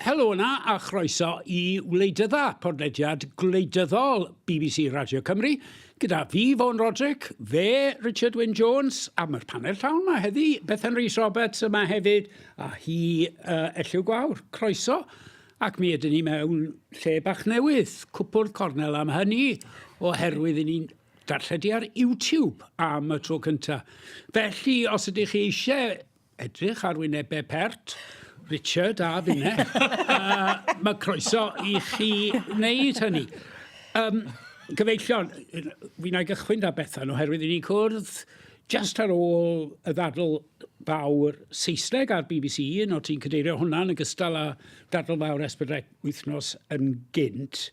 Helo yna a chroeso I Gwleidydda, podlediad gwleidyddol BBC Radio Cymru. Gyda fi, Vaughan, fe, Richard Wyn Jones, a mae'r panel llawn yma heddi. Bethan Roberts yma hefyd, a hi Elliw Gwawr. Croeso. Ac mi ydyn ni mewn lle bach newydd. Cwpwrdd cornel am hynny, oherwydd ni'n darlledu ar YouTube am y tro cyntaf. Felly, os ydych chi eisiau edrych ar wynebau pert, Richard a finne, mae croeso I chi wneud hynny. Gyfeillion, fi'n ei gychwyn da Bethan oherwydd ni'n cwrdd just ar ôl y ddadl fawr Saesneg ar BBC, o ti'n cadeirio hwnna yn ogystal â ddadl fawr Wythnos yn gynt.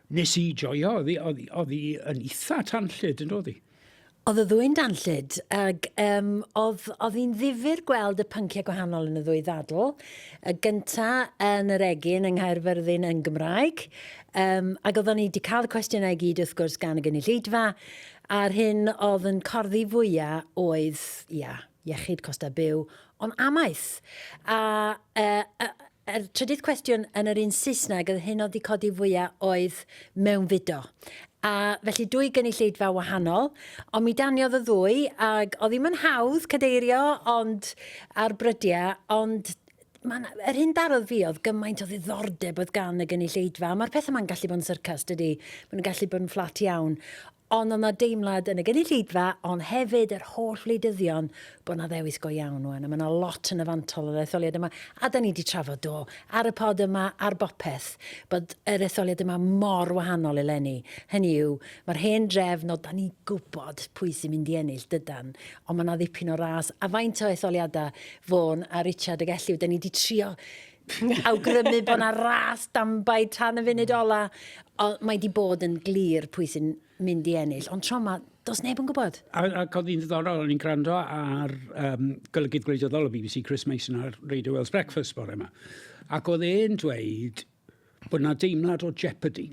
Nes I joio, oedd hi yn eitha tanllyd, yn oedd hi? Oedd y ddwy'n danllyd, ac oedd hi'n ddifur gweld y pynciau gwahanol yn y ddwy ddadl. Y gynta yn yr egin yng Nghaerfyrddin yn Gymraeg, ac oedden ni wedi cael y cwestiynau gyd wrth gwrs gan y gynulleidfa, a'r hyn oedd yn corddi fwyaf oedd, iechyd costa byw, ond amaeth. A y trydydd cwestiwn yn yr un Saesneg, oedd hyn oedd wedi codi fwyaf oedd mewn fideo. A felly dwy gynulleidfa wahanol, ond mi daniodd y ddwy, ac oedd ddim yn hawdd cadeirio ond ar brydiau, ond yr hyn darodd fi oedd gymaint o ddiddordeb oedd gan y gynulleidfa. Mae'r pethau yma'n gallu bod yn syrcas, dydy. Mae'n gallu bod yn fflat iawn. Ond o'na deimlad yn y gynulleidfa, ond hefyd yr holl wleidyddion bod yna ddewis go iawn nhw. A mae yna lot yn y fantol o'r etholiad yma. A da ni wedi trafod ar y pod yma, ar bopeth, bod yr etholiad yma mor wahanol eleni. Hynny yw, mae'r hen drefn o da ni gwybod pwy sy'n mynd I ennill dydan. Ond mae yna ddipyn o ras. A faint o etholiadau Vaughan a Richard ag Elliw, da ni wedi trio awgrymu bod yna ras dambaid tan y funud ola. Mae wedi bod yn glir pwy sy'n mynd I ennill, ond tro yma, does neb yn gwybod. Ac oedd hi'n ddiddorol, o'n i'n gwrando ar golygydd gwleidyddol o BBC, Chris Mason ar Radio Wales Breakfast bore yma. Ac oedd e'n dweud bod yna deimlad o jeopardy.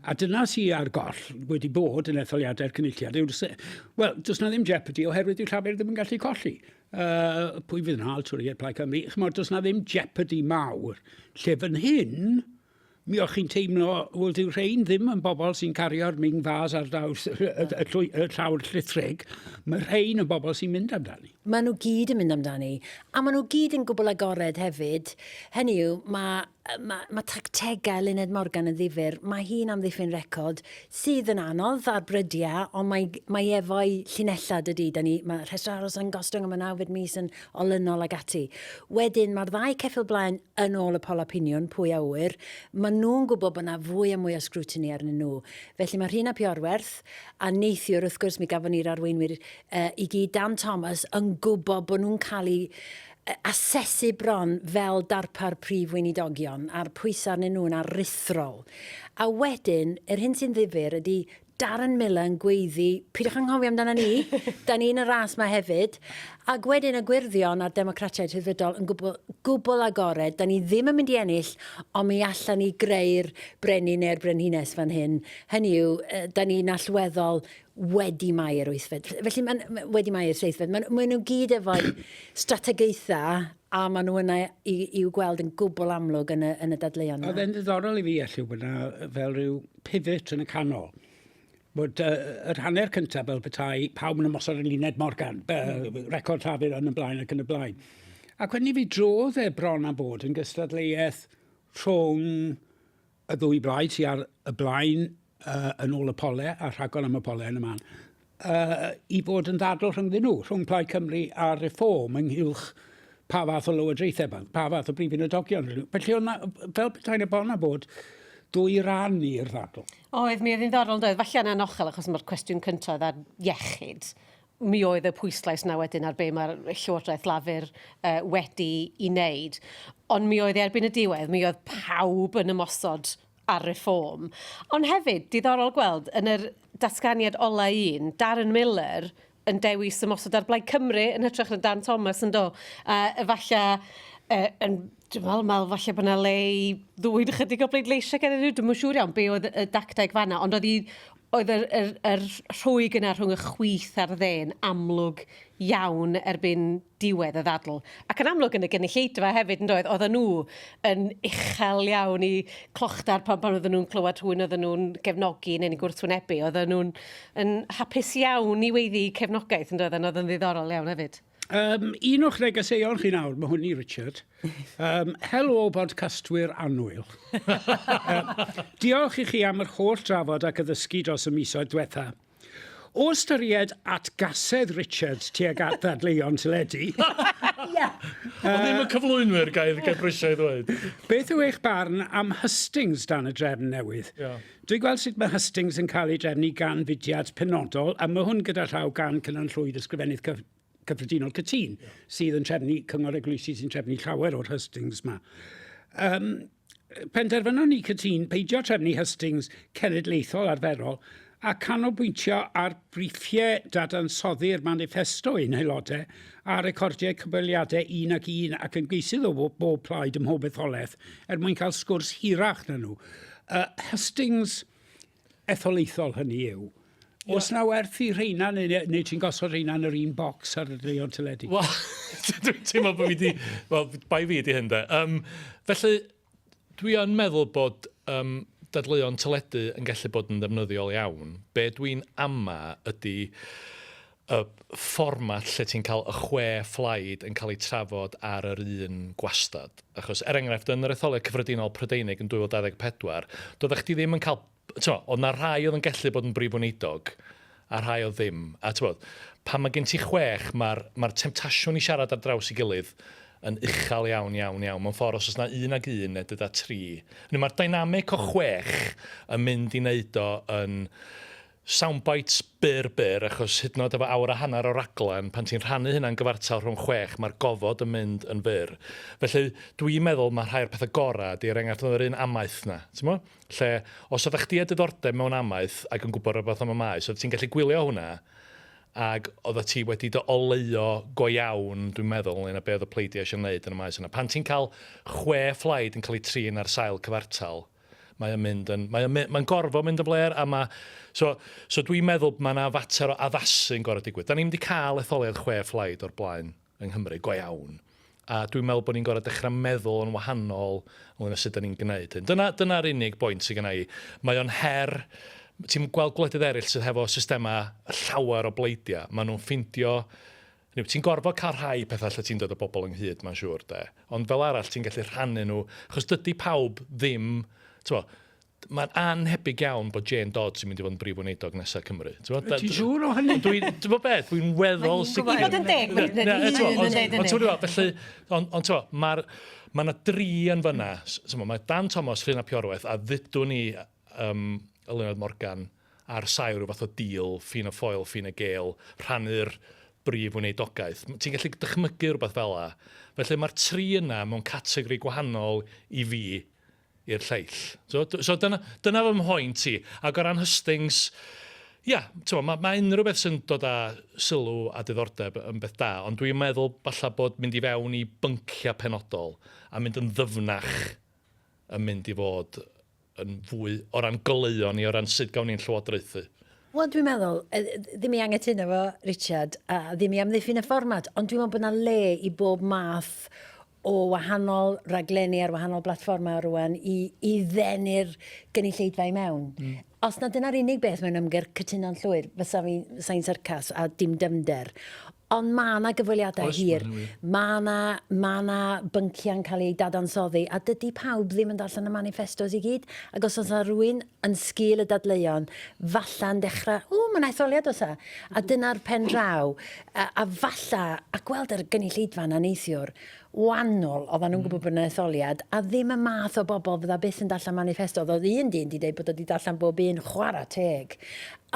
A dyna sy'n ar goll wedi bod yn etholiadau'r cynulliad. Wel, does na ddim jeopardy oherwydd yw'r llafur ddim yn gallu colli. Pwy fydd yna, Twriad Plaid Cymru. Chymod, does na ddim jeopardy mawr. Lle fan hyn, mi o'ch chi'n teimlo, wel, dyw rhain ddim yn bobl sy'n cario'r ming fas ar draws y llawr llithrig. Mae rhain yn bobl sy'n mynd amdani. Maen nhw gyd yn mynd amdani. A maen nhw gyd yn gwbl agored hefyd. Hynny yw, mae tactegau Eluned Morgan yn ddifur. Mae hi'n amddiffyn record sydd yn anodd ar brydiau, ond mae efo'i llinellad ydy. Mae rhestr aros yn gostwng am y 9 mis yn olynol ag ati. Wedyn, mae'r ddau ceffyl blaen yn ôl y poll opinion, pwy a wyr. Mae nhw'n gwybod bod yna fwy a mwy o scrutiny arnyn nhw. Felly mae Rhina Piorwerth a neithiwr, wrth gwrs, mi gafon ni'r arweinwyr I gyd Dan Thomas yn gwybod bod nhw'n cael eu asesu bron fel darpar prif weinidogion a'r pwysau arnyn nhw'n aruthrol. A wedyn, yr hyn sy'n ddifur ydy Darren Miller yn gweiddi, pidwch anghofio amdana ni, da ni'n y ras yma hefyd, ac wedyn y gwirthion a'r democratiaid rhyddfrydol yn gwbl agored, da ni ddim yn mynd I ennill, ond mi allan ni greu'r brenin neu'r brenhines fan hyn. Hynny yw, da ni'n allweddol wedi Mae'r wythfed. Felly, wedi Mae'r seithfed. Mae nhw gyd efo'i strategaethau, a maen nhw yna i'w gweld yn gwbl amlwg yn y dadleuon. Oedd e'n ddiddorol I fi, Elliw, bod yna fel rhyw pivot yn y canol. Bod yr hanner cyntaf fel petai pawb yn ymosod yn Eluned Morgan, record llafur yn y blaen ac yn y blaen. Ac wedyn fi drodd bron a bod yn gystadleuaeth rhwng y ddwy blaid sy'n ar y blaen yn ôl y pole a rhagor am y pole yn y man, I bod yn ddadl rhwngddyn nhw, rhwng Plaid Cymru a Reform ynghylch pa fath o lywodraethau, pa fath o brif unidogion. Felly fel petai'n y bon a bod, dwy ran i'r ddadl. Oedd, mi oedd hi'n ddorol dweud, falle yna'n ochel achos mae'r cwestiwn cyntaf ar iechyd. Mi oedd y pwyslais na wedyn ar be mae'r llywodraeth lafur wedi I wneud. Ond mi oedd erbyn y diwedd, mi oedd pawb yn ymosod ar Reform. Ond hefyd, diddorol gweld, yn yr datganiad ola un, Darren Miller yn dewis ymosod ar Blaid Cymru yn hytrach na Dan Thomas yn do. Falle Dwi'n meddwl falle bod yna le I ddwyn ychydig o bleidleisio gen nhw. Dwi'n siŵr iawn be oedd y dacteg fanna, ond oedd hi oedd yr rhwyg yna rhwng y chwith a'r dden amlwg iawn erbyn diwedd y ddadl. Ac yn amlwg yn y gynulleidfa hefyd yn doedd, oedden nhw yn uchel iawn i clochtar pan oedden nhw'n clywed rhywun oedden nhw'n gefnogi neu'n gwrthwynebu. Oedden nhw'n hapus iawn i weiddi cefnogaeth yn doedd, yn oedd yn ddiddorol iawn hefyd. Un o'ch negeseuon chi nawr, mae hwn i Richard. Helo bodcastwyr annwyl. Diolch i chi am yr holl drafod ac addysgu dros y misoedd diwetha. O ystyried atgasedd Richard tuag at ddadleuon teledu. Ond ddim y cyflwynwyr gael brisiau ddweud. Beth yw eich barn am hustings dan y drefn newydd? Dwi'n gweld sut mae hustings yn cael ei drefnu gan fudiad penodol, a mae hwn gyda llaw gan Cynanllwyd Ysgrifennydd Cyffredinol Cytun, sydd yn trefnu, cyngor eglwysi sy'n trefnu llawer o'r hustings yma. Penderfynon ni Cytun peidio trefnu hustings cenedlaethol arferol a canolbwyntio ar briefiau dadansoddi'r manifesto un aelodau a recordiau cyfweliadau un ac yn geisydd o bob plaid ym mhob etholaeth mwyn cael sgwrs hirach na nhw. Hustings etholaethol hynny yw. Os na werth i reina, neu ti'n gosod reina yn yr un bocs ar y dadleuon teledu? Wel, dwi'n teimlo bod fi wedi... Wel, bai fi ydi hyn de. Felly, dwi yn meddwl bod dadleuon teledu yn gallu bod yn ddefnyddiol iawn. Be dwi'n ama ydy y fformat lle ti'n cael y 6 flaid yn cael ei trafod ar yr un gwastad. Achos, enghraifft, yn yr etholiad cyffredinol Prydeinig yn 2024, doeddech chi ddim yn cael... Oedd na rhai oedd yn gallu bod yn brif wneidog, a rhai oedd ddim. A pan mae gen ti 6, mae'r temptasiwn i siarad ar draws i gilydd yn uchel iawn. Mewn ffordd, os oes na 1 ag 1 neu dyda 3. Mae'r dynamic o 6 yn mynd i wneud o yn soundbites byr, achos hyd yn oed efo awr a hanner o raglen, pan ti'n rhannu hynna'n gyfartal rhwng 6, mae'r gofod yn mynd yn fyr. Felly, dwi'n meddwl mae rhai'r pethau gorau di'r enghraifft yn yr un amaeth na. Lle, os oeddech chdi a diddordeb mewn amaeth ac yn gwybod rhywbeth am y maes, oedd ti'n gallu gwylio hwnna, ac oedd ti wedi dy oleio go iawn, dwi'n meddwl, yn y be oedd y pleidio eisiau gwneud yn y maes yna. Pan ti'n cael 6 flaid yn cael ei trin ar sail cyfartal, mae'n gorfod mynd yn bler, a so dwi'n meddwl mae yna fater o addasu'n gorau digwydd. Da ni'n wedi cael etholiad 6 flaid o'r blaen yng Nghymru, go iawn. A dwi'n meddwl bod ni'n gorau dechrau meddwl yn wahanol yn sut da ni'n gwneud hyn. Dyna'r unig bwynt sydd gen i. Mae o'n her, ti'n gweld gwledydd eraill sydd hefo systema llawer o bleidiau. Maen nhw'n ffindio... Ti'n gorfod cael rhai pethau lle ti'n dod o bobl ynghyd, mae'n siŵr, de. Ond fel arall, ti'n gallu rhannu nhw. Achos dydy pawb ddim... Mae'n anhebyg iawn bod Jane Dodds yn mynd i fod yn brif wneidog nesaf Cymru. Ti'n siŵr o hynny? Dwi'n weddol... I fod yn deg, ond mae yna 3 yn fyna. Mae Dan Thomas, Llyn a Piorwaith, a ddydwn ni Elliw Morgan ar sail rhyw fath o deal, ffin o ffoil, ffin o gel, rhannu'r brif wneidiogaeth. Ti'n gallu dychmygu rhywbeth fel la. Felly mae'r 3 yna mewn categori gwahanol i fi i'r lleill. So dyna fy mhoen ti. Ac o ran hustings, mae unrhyw beth sy'n dod â sylw a diddordeb yn beth da, ond dwi'n meddwl balla bod mynd i fewn i bynciau penodol a mynd yn ddyfnach yn mynd i fod yn fwy o ran goleuon ni, o ran sut gawn ni'n llywodraethu. Wel, dwi'n meddwl, ddim i angytuno efo Richard, a ddim i amddiffyn y fformat, ond dwi'n meddwl bod yna le i bob math o wahanol raglenni ar wahanol blatfforma rwan i ddenu'r gynulleidfa i mewn. Os na dyna'r unig beth mewn ymgyrch cytuno'n llwyr, fysa'n sarcas a dim dymder. Ond mae yna gyfweliadau hir. Mae yna bynciau'n cael ei dadansoddi, a dydy pawb ddim yn darllen y manifestos i gyd. Ac os oes rhywun yn sgil y dadleuon, falla'n dechrau, mae'n etholiad osa. A dyna'r pen draw. A falla, a gweld yr gynulleidfa na neithiwr, wannol oedden nhw'n gwybod bod yna etholiad, a ddim y math o bobl fydda byth yn darllen manifesto. Oedd un di dweud bod wedi darllen bob un chwarae teg.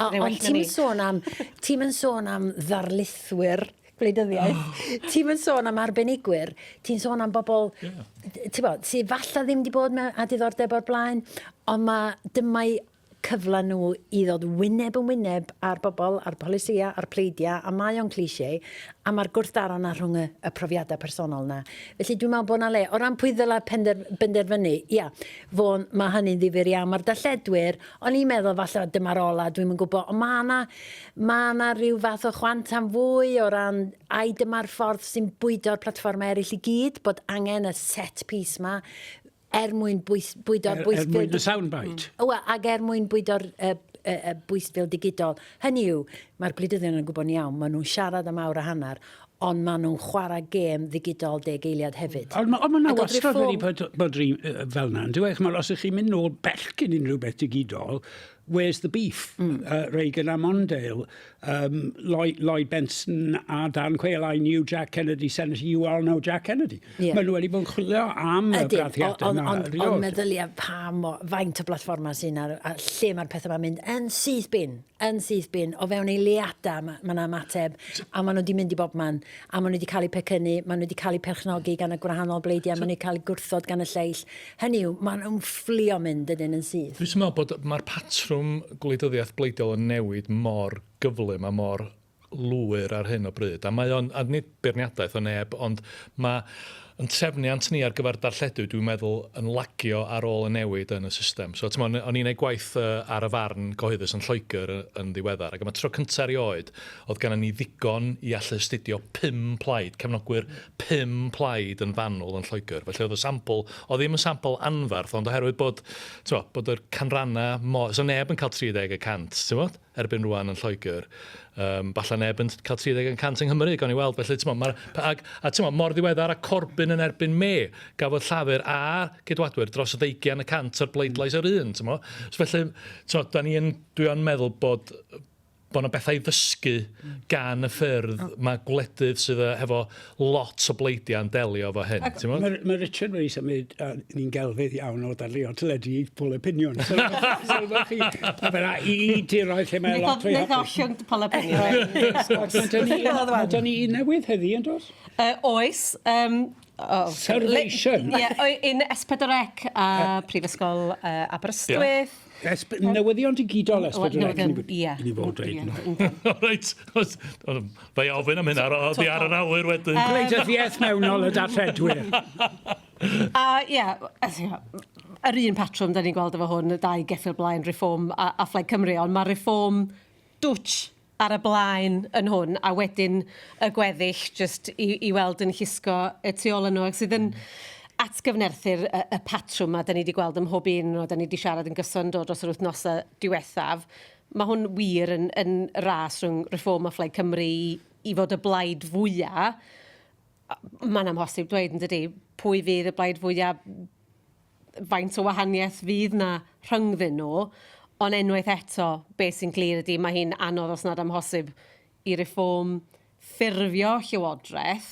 Ond ti'n sôn am ddarlithwyr gwleidyddiaeth, ti'n sôn am arbenigwyr, ti'n sôn am bobl, sydd falla ddim wedi bod mewn a diddordeb o'r blaen, ond dymau cyfle nhw i ddod wyneb yn wyneb ar bobl, ar polisia, ar pleidiau, a mae o'n cliché, a mae'r gwrthdaro na rhwng y profiadau personol na. Felly dwi'n meddwl bod na le, o ran pwy ddylai penderfynu, ia, Vaughan, mae hynny'n ddifyr iawn. Mae'r darlledwyr, o'n i'n meddwl falle dyma'r ola, dwi'n yn gwybod, ond mae na rhyw fath o chwant am fwy o ran ai dyma'r ffordd sy'n bwydo'r platfformau eraill i gyd, bod angen y set piece ma, mwyn bwydo'r bwysfil... mwyn y soundbite. Ac mwyn bwydo'r bwysfil digidol. Hynny yw, mae'r bleidyddion yn gwybod iawn, maen nhw'n siarad am awr a hanner, ond maen nhw'n chwarae gêm ddigidol 10 eiliad hefyd. Ond mae yna wastad wedi bod fel yna. Dwi'n meddwl, os ydych chi'n mynd nôl bell cyn unrhyw beth digidol, where's the beef? Reagan a Mondale, Lloyd Benson a Dan Quayle, I knew Jack Kennedy, Senator, you all know Jack Kennedy. Yeah. Maen nhw wedi bod yn chwilio am y brathiadau yna. Ond meddyliau faint o blatfforma sy'n a lle mae'r pethau yma'n mynd yn syth bin, o fewn eiliadau mae'n ymateb, a maen nhw wedi mynd i bob man, a maen nhw wedi cael eu pecynnu, maen nhw wedi cael eu perchnogi gan y gwahanol bleidiau, maen nhw wedi cael eu gwrthod gan y lleill. Hynny yw, maen nhw'n fflio mynd ydyn yn syth. Dwi'n meddwl bod mae'r patrwm gwleidyddiaeth bleidiol yn newid mor gyflym a mor lwyr ar hyn o bryd. A mae o'n, a nid beirniadaeth o neb, ond mae yn trefniant ni ar gyfer darlledu, dwi'n meddwl, yn lagio ar ôl y newid yn y system. So, o'n i'n gwneud gwaith ar y farn gyhoeddus yn Lloegr yn ddiweddar, ac yma tro cyntaf erioed, oedd gan ni ddigon i allu astudio 5 plaid, cefnogwyr 5 plaid yn fanwl yn Lloegr. Felly oedd y sampl, oedd ddim yn sampl anfarth, ond oherwydd bod yr canranna, so neb yn cael 30%, erbyn rwan yn Lloegr. Balla neb yn cael 30% yng Nghymru, gawn ni weld. Felly, mor ddiweddar a Corbyn yn erbyn me, gafodd llafur a Cydwadwyr dros 20% o'r bleidlais yr un. So felly, dwi yn meddwl bod yna bethau i ddysgu gan y ffyrdd mae gwledydd sydd efo lot o bleidiau'n delio efo hyn. Mae Richard wedi symud, ni'n gelfydd iawn o darleuon teledu i full opinion. Sylwch chi, i diroedd lle mae lot o'i hapus. Nid full opinion. Mae ni newydd heddi, yn dos? Oes. Salvation. Un S4C a Prifysgol Aberystwyth. Newyddion digidol S4C ni fod dweud. Reit, fe ofyn am hynna, oddi ar yr awyr wedyn. Gwleidyddiaeth mewnol y darlledwyr. Yr un patrwm, da ni'n gweld efo hwn, y 2 geffyl blaen Reform a Phlaid Cymru, ond mae Reform dwtch ar y blaen yn hwn, a wedyn y gweddill jyst i weld yn llusgo y tu ôl yn nhw, sydd yn atgyfnerthu'r y patrwm a da ni wedi gweld ym mhob un, o da ni wedi siarad yn gyson dod dros yr wythnosau diwethaf. Mae hwn wir yn ras rhwng Reform a Phlaid Cymru i fod y blaid fwyaf. Mae'n amhosib dweud, yn dydi, pwy fydd y blaid fwyaf, faint o wahaniaeth fydd na rhyngddyn nhw, ond unwaith eto, beth sy'n glir ydy, mae hi'n anodd os nad amhosib i Reform ffurfio llywodraeth,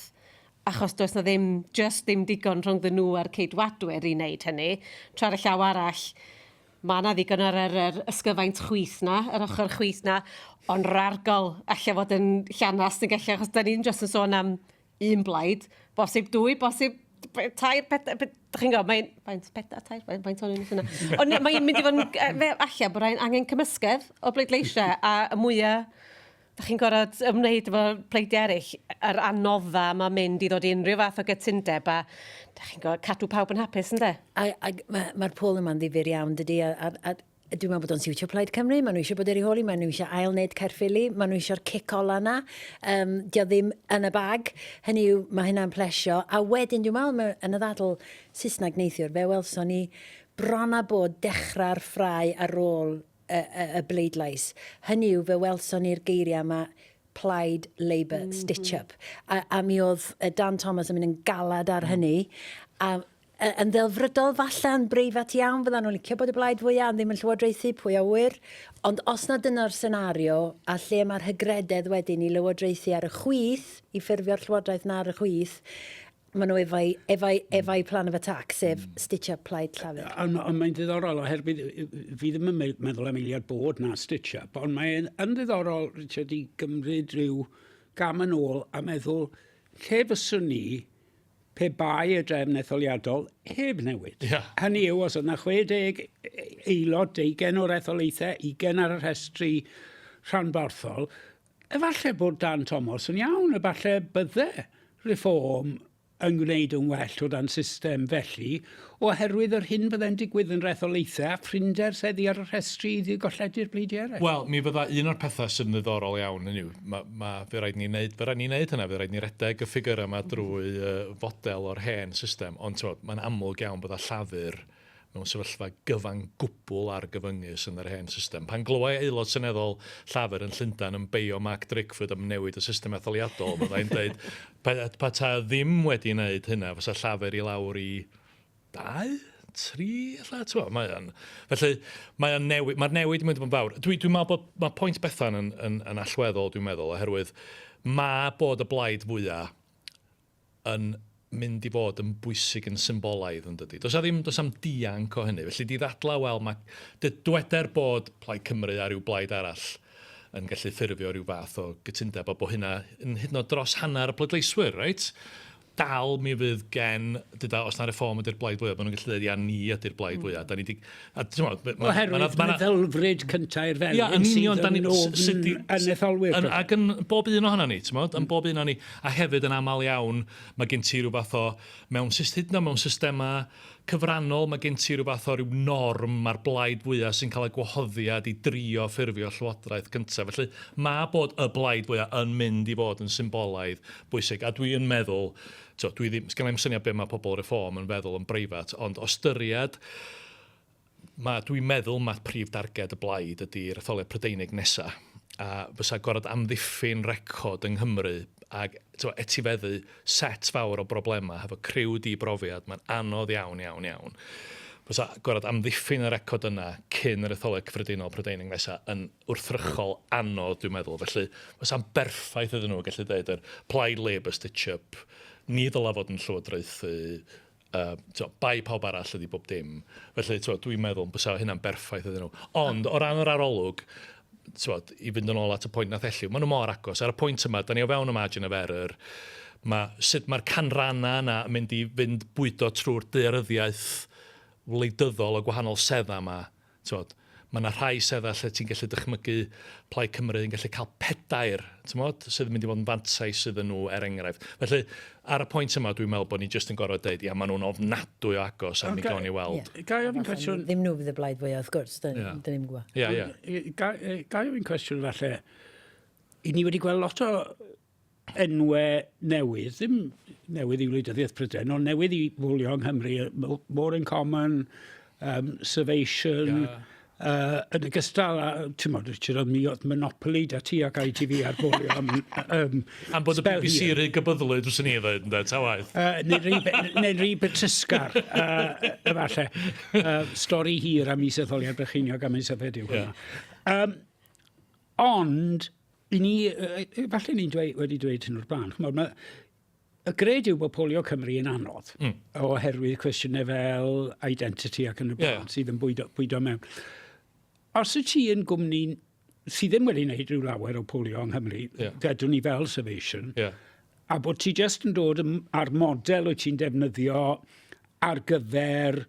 achos does na ddim digon rhwngddyn nhw a'r Cydwadwyr i wneud hynny. Tra'r y llaw arall, mae yna ddigon ar yr ysgyfaint chwith na, yr ochr chwith na, ond rargol allai fod yn llanast yn gallu, achos da ni'n just yn sôn am 1 blaid, bosib 2, bosib 3, 4, chi'n gwybod, mae'n 4, 3, mae'n tôn yn yna. Ond mae'n mynd i fod yn allai bod angen cymysgedd o bleidleisio a y mwyaf, da chi'n gorfod ymwneud efo pleidiau eraill, yr anodda mae'n mynd i ddod i unrhyw fath o gytundeb, a da chi'n gorfod cadw pawb yn hapus, ynddo? Mae'r pôl yma'n ddifyr iawn, dydy, a dwi'n meddwl bod o'n siwtio Plaid Cymru, maen nhw eisiau bod holi, maen nhw eisiau ail-wneud Caerffili, maen nhw eisiau'r cic ola na, di o ddim yn y bag, hynny yw, mae hynna'n plesio, a wedyn dwi'n meddwl yn y ddadl Saesneg neithiwr, fe welson ni bron a bod dechrau'r ffrau ar ôl y bleidlais. Hynny yw, fe welson ni'r geiriau yma plaid, labour, stitch-up. A mi oedd Dan Thomas yn mynd yn galad ar hynny, a yn ddelfrydol falle yn breifat iawn, fydda nhw'n licio bod y blaid fwyaf, ond ddim yn llywodraethu pwy a wyr. Ond os na dyna'r senario, a lle mae'r hygrededd wedyn i lywodraethu ar y chwith, i ffurfio'r llywodraeth na ar y chwith, maen nhw efo'i plan of attack, sef stitch-up plaid llafur. Ond mae'n diddorol, oherwydd fi ddim yn meddwl am eiliad bod na stitch-up, ond mae'n ddiddorol, Richard, i gymryd rhyw gam yn ôl a meddwl, lle fyswn ni pe bai y drefn etholiadol heb newid. Yeah. Hynny yw, os oedd na 60 aelod 20 o'r etholaethau, 20 ar y rhestru rhanbarthol, efallai bod Dan Thomas yn iawn, efallai bydde reform yn gwneud yn well o dan system felly, oherwydd yr hyn byddai'n digwydd yn retholaethau, ffrindiau'r seddi ar y rhestru i golledu'r bleidleisio. Wel, mi fydda un o'r pethau sy'n ddiddorol iawn yn yw. Fe rhaid ni wneud hynna, fe rhaid ni redeg y ffigur yma drwy fodel o'r hen system, ond mae'n amlwg iawn bydda llafur mewn sefyllfa gyfan gwbl ar gyfyngus yn yr hen system. Pan glywai aelod seneddol llafur yn Llundain yn beio Mark Drakeford am newid y system etholiadol, byddai'n dweud, pa ta ddim wedi wneud hynna, fysa llafur i lawr i 2, 3, felly mae'r newid yn mynd yn fawr. Dwi'n meddwl bod mae pwynt Bethan yn allweddol, dwi'n meddwl, oherwydd mae bod y blaid fwyaf yn mynd i fod yn bwysig yn symbolaidd yn dydy. Does am dianc o hynny. Felly di ddadla, wel, dyweder bod Plaid Cymru a rhyw blaid arall yn gallu ffurfio rhyw fath o gytundeb a bod hynna yn hyd yn oed dros hanner y bleidleiswyr, reit? Dal mi fydd gen, os na reform ydy'r blaid fwyaf, maen nhw'n gallu dweud, ni ydy'r blaid fwyaf. Oherwydd meddylfryd cyntaf i'r felyn sydd yn etholwyr. Ac yn bob un ohono ni, yn bob un ohono ni, a hefyd yn aml iawn, mae gen ti rhyw fath o, mewn systema cyfrannol, mae gen ti rhyw fath o ryw norm, mae'r blaid fwyaf sy'n cael ei gwahoddiad i drio ffurfio llywodraeth cyntaf. Felly mae bod y blaid fwyaf yn mynd i fod yn symbolaidd bwysig. A dwi'n meddwl, sgan i'n syniad beth mae pobl reform yn feddwl yn breifat, ond o styried, dwi'n meddwl mae prif darged y blaid ydy'r etholiad Prydeinig nesaf. A fysa gorfod amddiffyn record yng Nghymru ac etifeddu set fawr o broblemau hefo criw di-brofiad, mae'n anodd iawn. Fysa gorfod amddiffyn y record yna cyn yr etholiad cyffredinol Prydeinig nesaf yn wrthrychol anodd, dwi'n meddwl. Felly, fysa'n berffaith iddyn nhw gallu dweud yr plaid labour stitch-up, ni ddyla fod yn llywodraethu, bai pawb arall ydi bob dim. Felly, dwi'n meddwl bysa hynna'n berffaith iddyn nhw. Ond, o ran yr arolwg, i fynd yn ôl at y pwynt nath Elliw, maen nhw mor agos. Ar y pwynt yma, da ni o fewn y margin of error, sut mae'r canranna yna yn mynd i fynd bwydo trwy'r daeryddiaeth wleidyddol o gwahanol sedda yma. Mae yna rhai sedda lle ti'n gallu dychmygu Plaid Cymru yn gallu cael pedair, sydd yn mynd i fod yn fantais iddyn nhw enghraifft. Felly, ar y pwynt yma, dwi'n meddwl bod ni jyst yn gorfod dweud, maen nhw'n ofnadwy o agos am ni gael ni weld. Gai ofyn cwestiwn... Ddim nhw fydd y blaid fwyaf, wrth gwrs, dyn ni'n gwybod. Gai ofyn cwestiwn falle, i ni wedi gweld lot o enwau newydd, ddim newydd i wleidyddiaeth Prydain, ond newydd i fwlio yng Nghymru, More in Common, Salvation... yn ogystal â, ti'n modd, Richard, mi oedd Monopoly da ti ac ITV ar bolio am am bod y BBC rhy gybyddlwyd wrth ni ddweud, ynddo, ta waith. Neu'n rhy betysgar, efallai. Stori hir am is etholiad brycheiniog am is yfed yw hwnna. Ond, i ni, efallai ni'n wedi dweud hyn o'r blaen, y gred yw bod polio Cymru yn anodd, oherwydd cwestiynau fel identity ac yn y blaen, sydd yn bwydo mewn. Os y ti yn gwmni sydd ddim wedi gwneud rhyw lawer o polio yng Nghymru, dedwn ni fel Salvation, a bod ti jyst yn dod ar model wyt ti'n defnyddio ar gyfer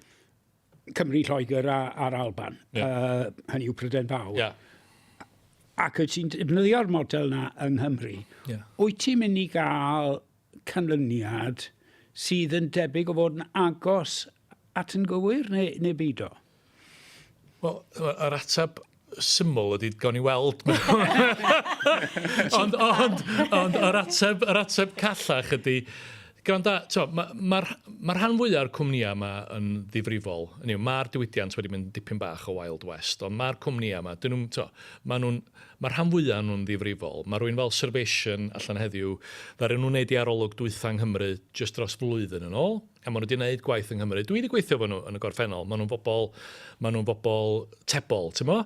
Cymru, Lloegr a'r Alban, hynny yw Prydain Fawr. Ac wyt ti'n defnyddio'r model yna yng Nghymru, wyt ti'n mynd i gael canlyniad sydd yn debyg o fod yn agos at yn gywir neu beido? Wel, yr ateb syml ydy gawn ni weld. ond yr ateb callach ydy, mae'r rhan fwyaf o'r cwmnïau yma yn ddifrifol. Mae'r diwydiant wedi mynd dipyn bach o Wild West, ond mae'r cwmnïau yma, mae'r rhan fwyaf nhw'n ddifrifol. Mae rhywun fel Salvation allan heddiw, ddaru nhw'n neud i arolwg dwytha yng Nghymru just dros flwyddyn yn ôl, a maen nhw wedi gwneud gwaith yng Nghymru. Dwi wedi gweithio fo nhw yn y gorffennol, maen nhw'n bobl tebol, ti'n mo?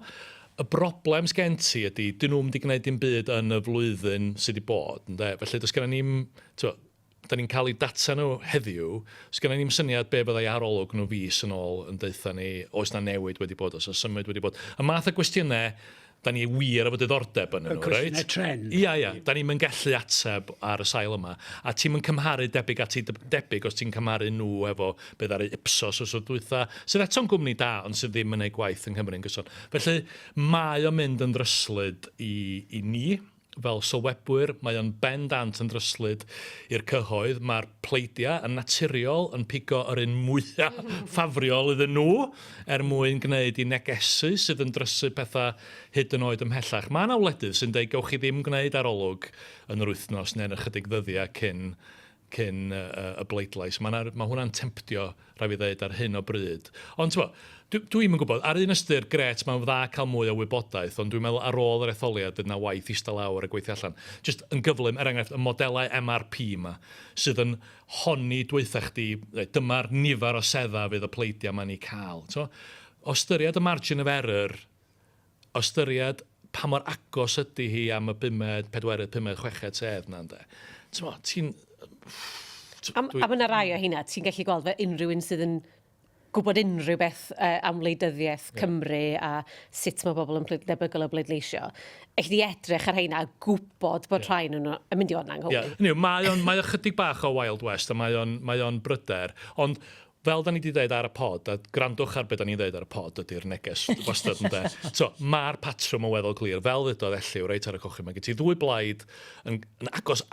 Y broblem sgen ti ydy, dyn nhw'n wedi gwneud dim byd yn y flwyddyn sydd wedi bod, felly does gen ni'n, da ni'n cael ei data nhw heddiw, os gen ni'n syniad be byddai arolwg nhw fus yn ôl yn deitha ni, oes na newid wedi bod, oes na symud wedi bod. Y math o gwestiynau da ni wir efo diddordeb yn nhw, reit? Cwestiynau tren. Ia. Da ni'n gallu ateb ar y sail yma. A ti'n mynd cymharu debyg at debyg os ti'n cymharu nhw efo beth ar ei Ipsos os o dwytha. Sydd eto'n gwmni da, ond sydd ddim yn ei gwaith yng Nghymru'n gyson. Felly, mae o'n mynd yn ddryslyd i ni, fel sylwebwyr, mae o'n bendant yn dryslyd i'r cyhoedd. Mae'r pleidia yn naturiol yn pigo yr un mwyaf ffafriol iddyn nhw mwyn gwneud i negesu sydd yn drysu pethau hyd yn oed ymhellach. Mae yna wledydd sy'n dweud gewch chi ddim gwneud arolwg yn yr wythnos neu'n ychydig ddyddiau cyn y bleidlais. Mae hwnna'n temptio, rai fi ddeud, ar hyn o bryd. Ond dwi'n yn gwybod, ar un ystyr gret mae'n dda cael mwy o wybodaeth, ond dwi'n meddwl ar ôl yr etholiad bydd yna waith eistedd lawr a gweithio allan. Just yn gyflym, enghraifft, y modelau MRP yma, sydd yn honni dweitha chdi, dyma'r nifer o sedda fydd y pleidia ma'n ei cael. O ystyried y margin of error, o ystyried pa mor agos ydy hi am y 5, 4, 5, 6, 7 na'n de. Ti'n... A mae yna rai o hynna, ti'n gallu gweld fe unrhyw un sydd yn gwybod unrhyw beth am wleidyddiaeth Cymru a sut mae bobl yn debygol o bleidleisio. Eich di edrych ar hynna a gwybod bod rhain nhw'n mynd i fod yn anghywir. Mae ychydig bach o Wild West a mae o'n bryder, ond fel da ni wedi dweud ar y pod, a grandwch ar beth da ni'n dweud ar y pod ydy'r neges wastad yn de. Mae'r patrwm o weddol glir, fel ddedodd Elliw reit ar y cochyn. Mae gen ti 2 blaid yn agos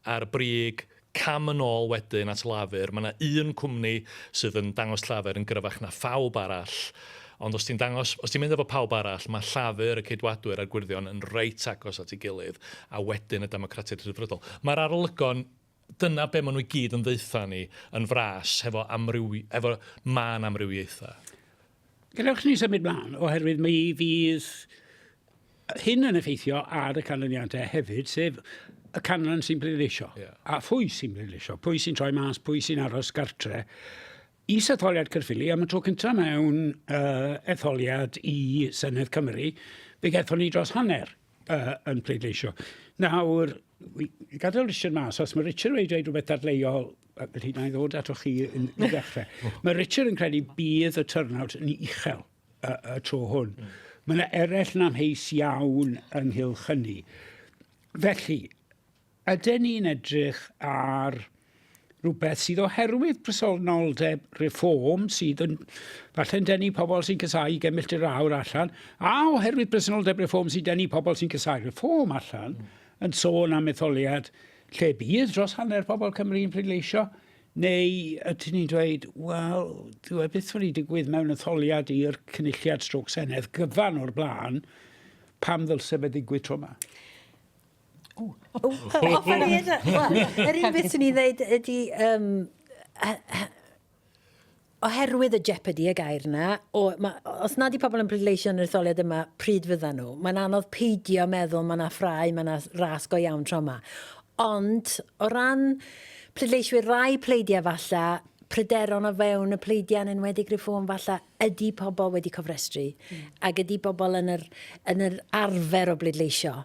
ar brig, cam yn ôl wedyn at lafur. Mae yna un cwmni sydd yn dangos llafur yn gryfach na phawb arall. Ond os ti'n mynd efo pawb arall, mae llafur y ceidwadwyr a'r gwirdion yn reit agos at ei gilydd, a wedyn y democratiaeth rhyddfrydol. Mae'r arolygon, dyna be maen nhw i gyd yn ddeitha ni yn fras efo man amrywiaethau. Gadewch ni symud mlaen, oherwydd mi fydd hyn yn effeithio ar y canlyniadau hefyd, sef y canran sy'n bleidleisio. A pwy sy'n bleidleisio? Pwy sy'n troi mas, pwy sy'n aros gartre? Etholiad Caerffili, am y tro cyntaf mewn etholiad i Senedd Cymru, fe gethon ni dros hanner yn pleidleisio. Nawr, gadael Richard mas, os mae Richard wedi dweud rhywbeth dadleuol, felly na i ddod atoch chi yn ddechrau. Mae Richard yn credu bydd y turnout yn uchel y tro hwn. Mae yna eraill yn amheus iawn ynghylch hynny. Felly, ydyn ni'n edrych ar rhywbeth sydd oherwydd presenoldeb reform sydd yn falle'n denu pobl sy'n casau gemillt i'r awr allan, a oherwydd presenoldeb reform sy'n denu pobl sy'n casau reform allan, yn sôn am etholiad lle bydd dros hanner pobl Cymru yn pleidleisio, neu ydyn ni'n dweud, wel, dwi byth wedi digwydd mewn etholiad i'r cynulliad stroc Senedd gyfan o'r blaen, pam ddylse fe ddigwydd tro yma? Yr un beth sy'n ei ddeud ydy oherwydd y jeopardy y gair yna, os nad i pobl yn pleidleisio yn yr etholiad yma, pryd fydda nhw. Mae'n anodd peidio meddwl mae yna ffrau, mae yna ras go iawn tro yma. Ond o ran pleidleisiwyr rai pleidia falla, pryderon o fewn y pleidiau yn enwedig reform falla, ydy pobl wedi cofrestru. Ac ydy pobl yn yr arfer o bleidleisio.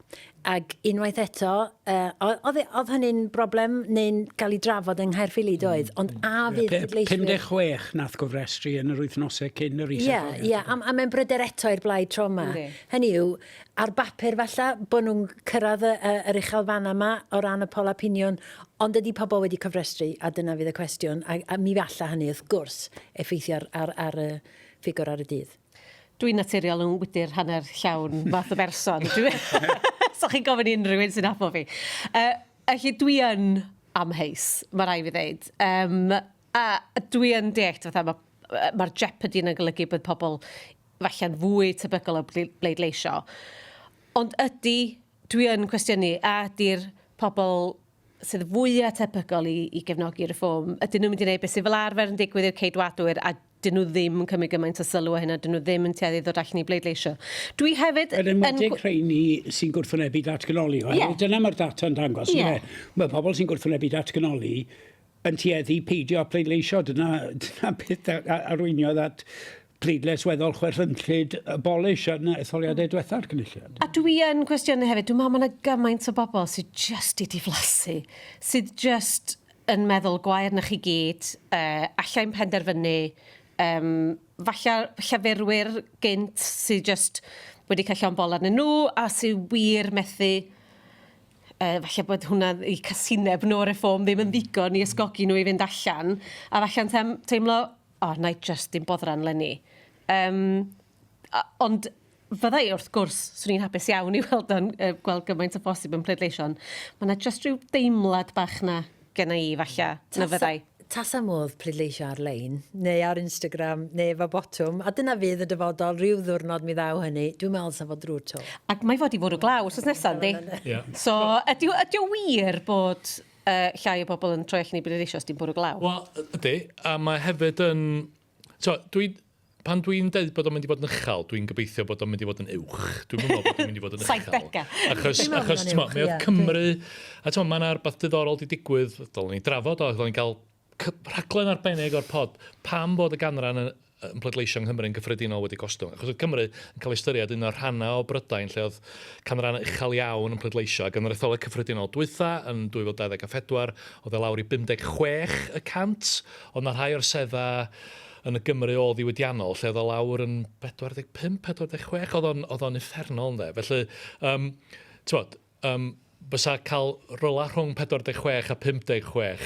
Ac unwaith eto, oedd hynny'n broblem neu'n cael ei drafod yng Nghaerffili doedd, ond a fydd pleidleisiwyr... 56 nath gofrestru yn yr wythnosau cyn yr is-etholiad. Ie, a mae'n bryder eto i'r blaid tro yma. Hynny yw, ar bapur falla bod nhw'n cyrraedd yr uchelfanna yma o ran y pol opinion, ond ydy pobl wedi cofrestru, a dyna fydd y cwestiwn, a mi falla hynny wrth gwrs effeithio ar y ffigwr ar y dydd. Dwi'n naturiol yn wydyr hanner llawn math o berson. So chi'n gofyn unrhyw un sy'n afo fi. Felly dwi yn amheus, mae rai fi ddeud. A dwi yn deall, mae'r jeopardy yn golygu bod pobl falle'n fwy tebygol o bleidleisio. Ond dwi yn cwestiynu, a ydy'r pobl sydd fwy tebygol i gefnogi reform, ydyn nhw'n mynd i wneud beth sydd fel arfer yn digwydd i'r ceidwadwyr, a dyn nhw ddim yn cymryd gymaint o sylw o hynna, dyn nhw ddim yn tueddu ddod allan i bleidleisio. Dwi hefyd... Yn ymwedig rheini sy'n gwrthwynebu datganoli. Dyna mae'r data yn dangos. Mae pobl sy'n gwrthwynebu datganoli yn tueddu peidio pleidleisio. Dyna beth arweinio that pleidlais weddol chwerthynllyd abolish yn etholiadau diwetha'r cynulliad. A dwi yn cwestiynu hefyd, dwi'n meddwl mae yna gymaint o bobl sydd just i diflasu, sydd just yn meddwl gwair na chi gyd, allai'n penderfynu, falle fyrwyr gynt sydd just wedi cael llon arnyn nhw, a sy'n wir methu falle bod hwnna i casineb nhw o'r reform ddim yn ddigon i ysgogi nhw i fynd allan, a falle'n teimlo, na i just dim boddran lenni. Ond fyddai wrth gwrs, swn i'n hapus iawn i gweld gymaint o bosib yn pleidleisio. Mae yna just rhyw deimlad bach na genna i falle, na fyddai. Tasa modd pleidleisio ar-lein, neu ar Instagram, neu efo botwm, a dyna fydd y dyfodol rhyw ddwrnod mi ddaw hynny, dwi'n meddwl sa fod drwy'r to. Ac mae fod i fod o glaw, os nesaf, di? So, ydy o wir bod llai o bobl yn troi allan i bleidleisio os di'n bwrw glaw? Wel, ydy, a mae hefyd yn... Pan dwi'n dweud bod o'n mynd i fod yn uchel, dwi'n gobeithio bod o'n mynd i fod yn uwch. Dwi'n meddwl bod o'n mynd i fod yn uchel. 70. Achos mae oedd Cymru... A mae yna rhywbeth diddorol di digwydd, dylwn ni drafod o, dylwn ni gael rhaglen arbennig o'r pod, pam bod y ganran yn pleidleisio yng Nghymru'n gyffredinol wedi gostwng. Achos oedd Cymru yn cael ystyried un o'r rhannau o Brydain, lle oedd canran uchel iawn yn pleidleisio, ac yn yr etholiad cyffredinol dwytha, yn 2024, oedd e lawr i 56%, ond na rhai o'r sedda yn y Gymru o ddiwydiannol, lle oedd o lawr yn 45-46, oedd o'n uffernol, ynddo. Felly, bysa cael rola rhwng 46 a 56,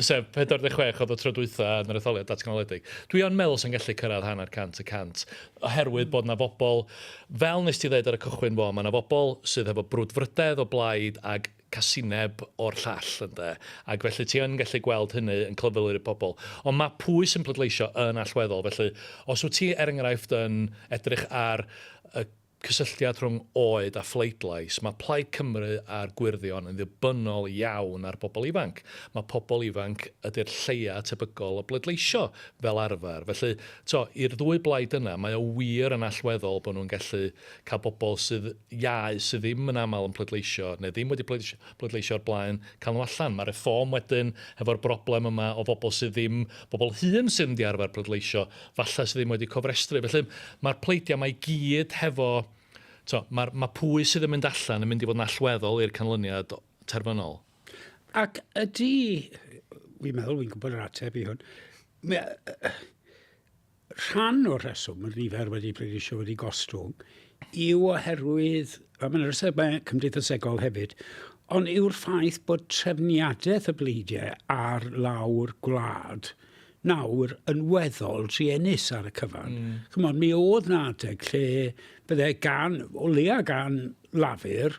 sef 46 oedd o tro dwytha yn yr etholiad datganoledig. Dwi o'n meddwl sy'n gallu cyrraedd hanner cant y cant, oherwydd bod na bobl, fel nes ti ddeud ar y cychwyn bo, mae na bobl sydd efo brwdfrydedd o blaid ag casineb o'r llall, ynddo. Ac felly ti yn gallu gweld hynny yn clyfylu'r pobl. Ond mae pwy sy'n pleidleisio yn allweddol. Felly, os wyt ti enghraifft yn edrych ar y cysylltiad rhwng oed a phleidlais, mae Plaid Cymru a'r gwirthion yn ddibynnol iawn ar bobl ifanc. Mae pobl ifanc ydy'r lleia tebygol o bleidleisio fel arfer. Felly, i'r ddwy blaid yna, mae o wir yn allweddol bod nhw'n gallu cael bobl sydd sydd ddim yn aml yn pleidleisio, neu ddim wedi pleidleisio o'r blaen, cael nhw allan. Mae reform wedyn efo'r broblem yma o bobl sydd ddim, bobl hyn sydd wedi arfer pleidleisio, falle sydd ddim wedi cofrestru. Felly, mae'r pleidiau mae gyd hefo mae pwy sydd yn mynd allan yn mynd i fod yn allweddol i'r canlyniad terfynol. Ac ydy, fi'n meddwl, fi'n gwybod yr ateb i hwn, rhan o'r rheswm yr nifer wedi pleidleisio wedi gostwng yw oherwydd, a mae'n rhesymau cymdeithasegol hefyd, ond yw'r ffaith bod trefniadaeth y bleidiau ar lawr gwlad nawr yn weddol driennus ar y cyfan. Cymod, mi oedd na adeg lle bydde o leia gan lafur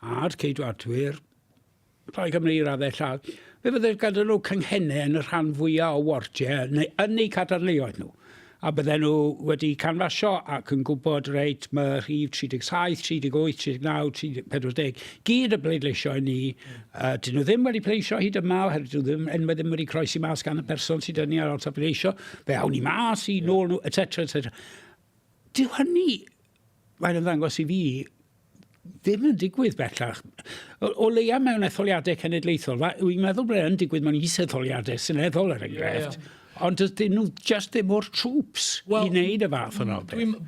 a'r ceidwadwyr, rhai Cymru i raddau llaw, fe bydde gyda nhw cynghennau yn y rhan fwyaf o wardiau yn eu cadarnleoedd nhw. A bydden nhw wedi canfasio ac yn gwybod reit mae rhif 37, 38, 39, 40, gyd y bleidleisio ni. Dyn nhw ddim wedi pleidleisio hyd yma, oherwydd enwau ddim wedi croesi mas gan y person sydd yn ei ar ôl pleidleisio. Fe awn ni mas i nôl nhw, etc. Dyw hynny, mae'n ymddangos i fi, ddim yn digwydd bellach. O leia mewn etholiadau cenedlaethol, wy'n meddwl bod e'n digwydd mewn is-etholiadau seneddol er enghraifft. Ond dyn nhw just ddim o'r troops i wneud y fath yno.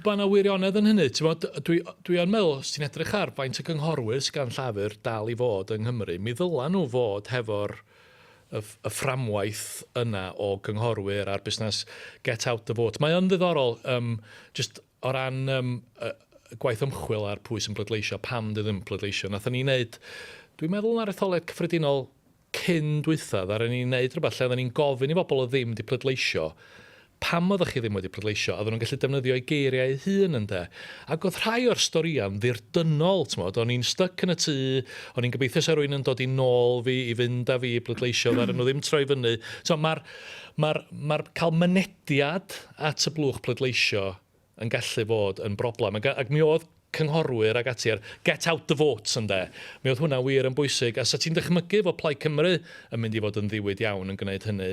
Ba'n wirionedd yn hynny. Dwi yn meddwl, os ti'n edrych ar faint y gynghorwyr sy'n gan llafur dal i fod yng Nghymru, mi ddyla nhw fod hefo'r y fframwaith yna o gynghorwyr a'r busnes get out the vote. Mae yn ddiddorol, just o ran gwaith ymchwil ar pwy sy'n pleidleisio, pam dy ddim pleidleisio. Nathon ni'n neud, dwi'n meddwl na'r etholiad cyffredinol cyn dwytha, ddaru ni'n neud rhywbeth lle oedden ni'n gofyn i bobl o ddim wedi pleidleisio, pam oeddech chi ddim wedi pleidleisio, a oedden nhw'n gallu defnyddio ei geiriau eu hun ynde. Ac oedd rhai o'r storia'n ddirdynol, o'n i'n styc yn y tŷ, o'n i'n gobeithio sa rwy'n yn dod i nôl fi, i fynd â fi i pleidleisio, ddaru nhw ddim troi fyny. Mae'r cael mynediad at y blwch pleidleisio yn gallu fod yn broblem. Ac mi oedd cynghorwyr ag ati ar get out the votes ynde. Mi oedd hwnna wir yn bwysig. A sa ti'n dychmygu fod Plaid Cymru yn mynd i fod yn ddiwyd iawn yn gwneud hynny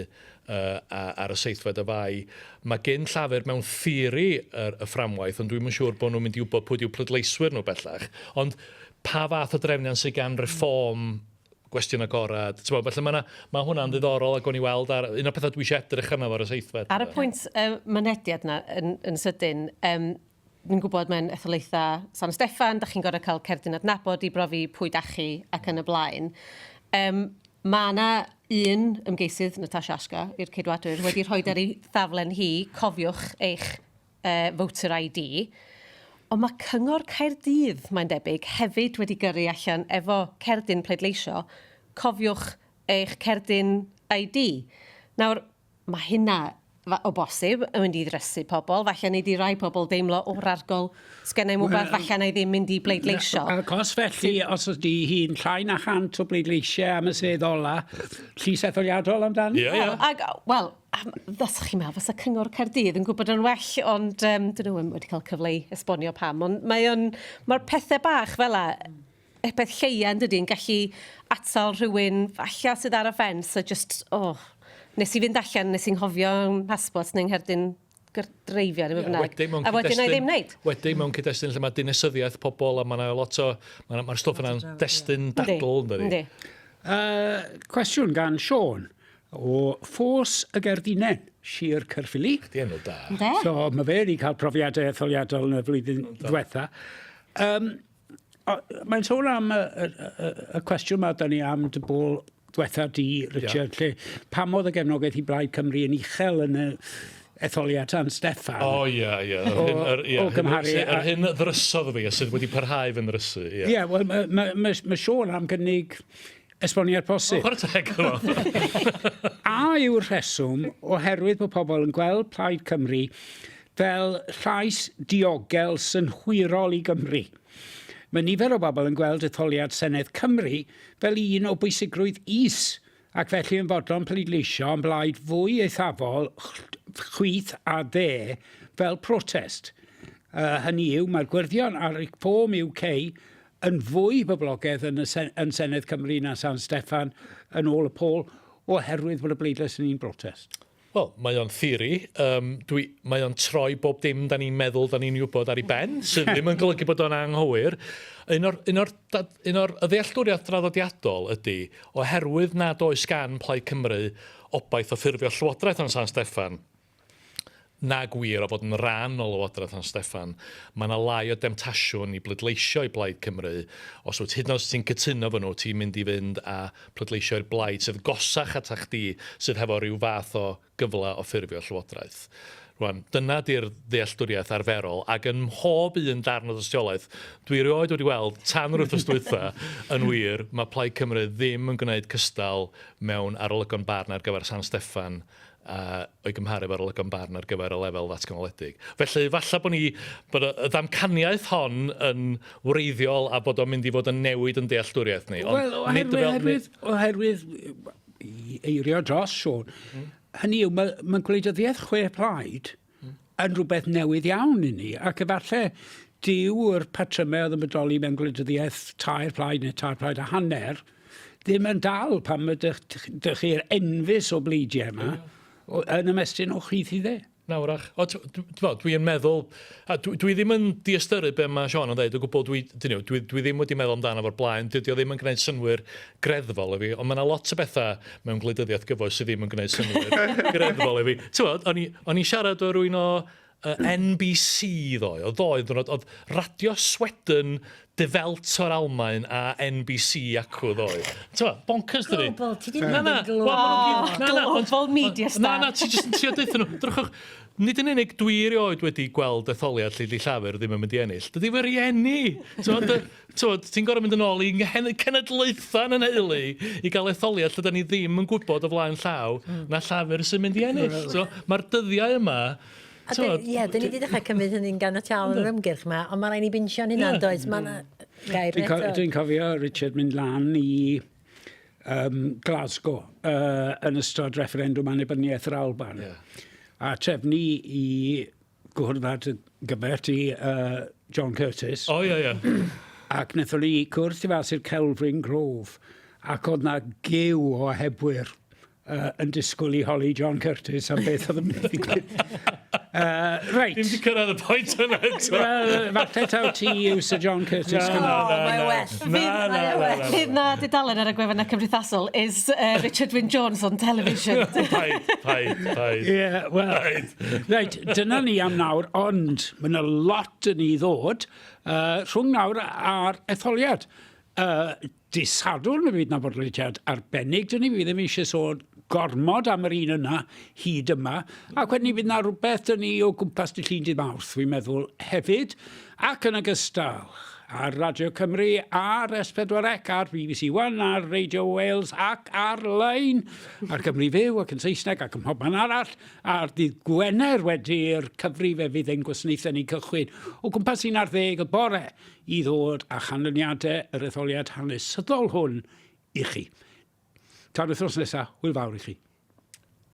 ar y seithfed y fai. Mae gen llafur mewn theori y fframwaith, ond dwi'n siŵr bod nhw'n mynd i wybod pwy yw pleidleiswyr nhw bellach. Ond pa fath o drefniant sydd gan reform gwestiwn agorad. Felly mae hwnna'n ddiddorol ac o'n i weld ar un o'r pethau dwi eisiau edrych yna fo'r seithfed. Ar y pwynt mynediad yna yn sydyn, ni'n gwybod mewn etholaetha San Steffan, da chi'n gorau cael cerdyn adnabod i brofi pwy dachu ac yn y blaen. Mae yna un ymgeisydd, Natasha Ashka, i'r ceidwadwyr, wedi rhoi ar ei thaflen hi, cofiwch eich voter ID. Ond mae Cyngor Caerdydd, mae'n debyg, hefyd wedi gyrru allan efo cerdyn pleidleisio, cofiwch eich cerdyn ID. Nawr, mae hynna o bosib yn mynd i ddrysu pobl. Falle neu di rai pobl deimlo o'r argol sgennau mwbeth, falle neu ddim mynd i bleidleisio. Cos felly, os ydy hi'n llai na 100 o bleidleisiau am y sedd ola, llys etholiadol amdano? Wel, ddysg chi'n meddwl, fysa Cyngor Caerdydd yn gwybod yn well, ond dyn nhw wedi cael cyfle i esbonio pam. Ond mae'r pethau bach fel la, y peth lleia yn dydy, yn gallu atal rhywun falle sydd ar y ffens, a just, nes i fynd allan, nes i'n hofio passport neu'n ngherdyn dreifio, neu bynnag. A wedyn o'i ddim wneud. Wedyn mewn cyd-destun lle mae dinasyddiaeth pobl, a mae lot o, mae'r stwff yna'n destun dadl, ynddi? Cwestiwn gan Sean o ffos y Gerdinen, Sir Caerffili. Di enw da. So mae fe wedi cael profiadau etholiadol yn y flwyddyn diwetha. Mae'n sôn am y cwestiwn yma da ni am dy bôl diwetha di, Richard, lle pam oedd y gefnogaeth i Blaid Cymru yn uchel yn y etholiad San Steffan. O gymharu. Yr hyn ddrysodd fi, sydd wedi parhau fy'n ddrysu. Wel, mae Sean am gynnig esboniad posib. A yw'r rheswm oherwydd bod pobl yn gweld Plaid Cymru fel llais diogel sy'n hwyrol i Gymru. Mae nifer o bobl yn gweld etholiad Senedd Cymru fel un o bwysigrwydd is, ac felly yn fodlon pleidleisio yn blaid fwy eithafol, chwyth a dde fel protest. Hynny yw, mae'r gwrddion ar Reform UK yn fwy boblogaidd yn Senedd Cymru na San Steffan yn ôl y pôl oherwydd bod y bleidlais yn un protest. Wel, mae o'n theori. Mae o'n troi bob dim da ni'n meddwl, da ni'n wybod ar ei ben, sydd ddim yn golygu bod o'n anghywir. Un o'r ddealltwriaeth draddodiadol ydy, oherwydd nad oes gan Plaid Cymru obaith o ffurfio llywodraeth yn San Steffan, na gwir o fod yn rhan o lywodraeth San Steffan, mae yna lai o demtasiwn i bleidleisio i Blaid Cymru. Os wyt hyd yn oed ti'n cytuno fo nhw, ti'n mynd i fynd a pleidleisio i'r blaid sydd gosach at chdi, sydd hefo rhyw fath o gyfle o ffurfio llywodraeth. Rwan, dyna di'r ddealltwriaeth arferol, ac yn mhob un darn o dystiolaeth, dwi erioed wedi weld tan yr wythnos dwytha yn wir, mae Plaid Cymru ddim yn gwneud cystal mewn arolygon barn ar gyfer San Steffan, o'i gymharu efo'r olygon barn ar gyfer y lefel ddatganoledig. Felly, falle bod y ddamcaniaeth hon yn wreiddiol a bod o'n mynd i fod yn newid yn dealltwriaeth ni. Wel, oherwydd eirio dros, Sean, hynny yw, mae gwleidyddiaeth chwe plaid yn rhywbeth newydd iawn i ni, ac efallai dyw'r patrymau oedd yn bodoli mewn gwleidyddiaeth tair plaid neu tair plaid a hanner, ddim yn dal pan mae dych chi'r enfys o bleidiau yma, yn ymestyn o chyth i dde. Nawrach. Dwi'n meddwl, dwi ddim yn diastyru be mae Sean yn dweud, o gwbl dwi ddim wedi meddwl amdano fo'r blaen, dydy o ddim yn gwneud synwyr greddfol i fi, ond mae yna lot o bethau mewn gwleidyddiaeth gyfoes sydd ddim yn gwneud synwyr greddfol i fi. O'n i siarad o rwy'n o NBC ddoe, oedd Radio Sweden De Welt o'r Almaen a NBC acw ddoe. Bonkers dydi? Global, ti ddim yn global. Global media star. Na, ti jyst yn trio deithio nhw. Drwchwch, nid yn unig dwi erioed wedi gweld etholiad lle di llafur ddim yn mynd i ennill. Dydy fe rieni. Ti'n gorau mynd yn ôl i cenedlaethan yn heulu i gael etholiad lle da ni ddim yn gwybod o flaen llaw na llafur sy'n mynd i ennill. Mae'r dyddiau yma... Dyn ni wedi dechrau cymryd hynny'n gan o tal yn yr ymgyrch yma, ond mae rhaid ni binsio'n hynna'n does. Dwi'n cofio Richard mynd lan i Glasgow yn ystod referendwm annibyniaeth yr Alban. A trefnu i gwrdd at y gyfer ti John Curtis. Ac wnaethon ni gwrdd i fas i'r Celfryn Grove. Ac oedd na gew o hebwyr yn disgwyl i holi John Curtis am beth oedd yn mynd i ddigwydd. Reit. Dim di cyrraedd y pwynt yna. Falle taw ti yw Sir John Curtis. Mae well. Fydd na dudalen ar y gwefan y cymdeithasol is Richard Wyn Jones on television. Paid. Reit, dyna ni am nawr, ond mae yna lot yn ei ddod rhwng nawr a'r etholiad. Disadwn y byd na bodlediad arbennig, dyn ni ddim eisiau sôn gormod am yr un yna hyd yma. Ac wedyn ni fydd yna rhywbeth dyn ni o gwmpas dy llun dydd Mawrth, dwi'n meddwl hefyd. Ac yn ogystal, ar Radio Cymru, ar S4C, ar BBC One, ar Radio Wales ac ar-lein, ar Cymru Fyw ac yn Saesneg ac yn mhobman arall, ar dydd Gwener wedi'r cyfrif fe fydd ein gwasanaethau ni cychwyn o gwmpas 11 y bore i ddod â chanlyniadau yr etholiad hanesyddol hwn i chi. Tan wythnos nesaf, hwyl fawr i chi.